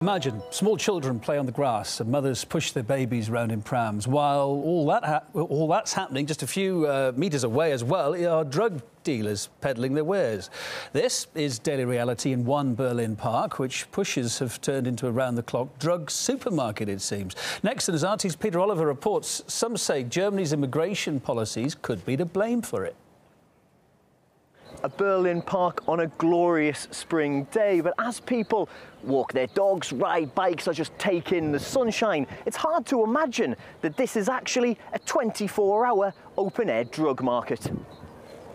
Imagine small children play on the grass and mothers push their babies around in prams. While all that's happening just a few metres away as well are drug dealers peddling their wares. This is daily reality in one Berlin park, which pushers have turned into a round-the-clock drug supermarket, it seems. Next, and as RT's Peter Oliver reports, some say Germany's immigration policies could be to blame for it. A Berlin park on a glorious spring day, but as people walk their dogs, ride bikes or just take in the sunshine, it's hard to imagine that this is actually a 24-hour open-air drug market.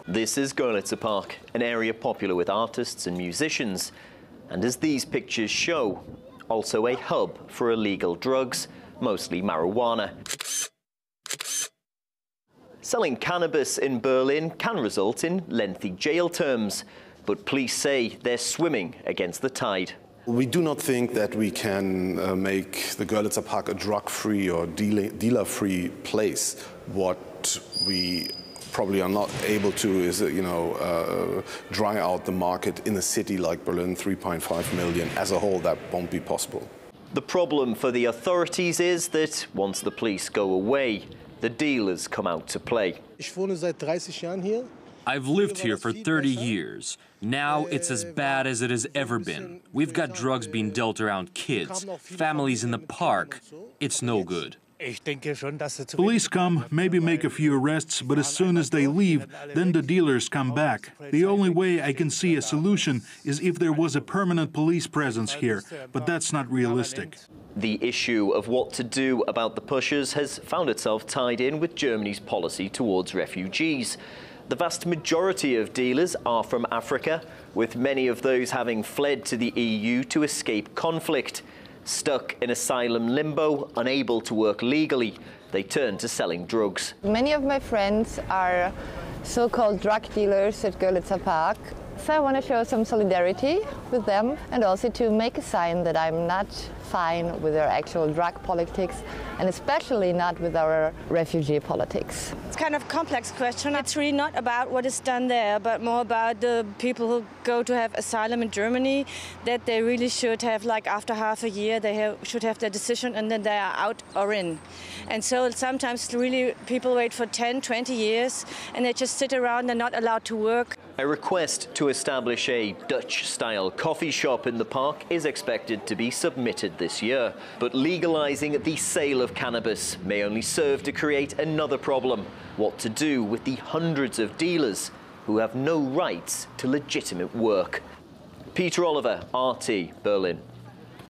This is Görlitzer Park, an area popular with artists and musicians, and as these pictures show, also a hub for illegal drugs, mostly marijuana. Selling cannabis in Berlin can result in lengthy jail terms, but police say they're swimming against the tide. We do not think that we can make the Görlitzer Park a drug-free or dealer-free place. What we probably are not able to is, dry out the market in a city like Berlin, 3.5 million. As a whole, that won't be possible. The problem for the authorities is that once the police go away, the dealers come out to play. I've lived here for 30 years. Now it's as bad as it has ever been. We've got drugs being dealt around kids, families in the park. It's no good. Police come, maybe make a few arrests, but as soon as they leave, then the dealers come back. The only way I can see a solution is if there was a permanent police presence here, but that's not realistic. The issue of what to do about the pushers has found itself tied in with Germany's policy towards refugees. The vast majority of dealers are from Africa, with many of those having fled to the EU to escape conflict. Stuck in asylum limbo, unable to work legally, they turn to selling drugs. Many of my friends are so-called drug dealers at Görlitzer Park. So I want to show some solidarity with them and also to make a sign that I'm not fine with their actual drug politics and especially not with our refugee politics. It's kind of a complex question. It's really not about what is done there, but more about the people who go to have asylum in Germany, that they really should have, like after half a year, they should have their decision and then they are out or in. And so sometimes really people wait for 10, 20 years and they just sit around and not allowed to work. A request to establish a Dutch-style coffee shop in the park is expected to be submitted this year. But legalizing the sale of cannabis may only serve to create another problem: what to do with the hundreds of dealers who have no rights to legitimate work. Peter Oliver, RT, Berlin.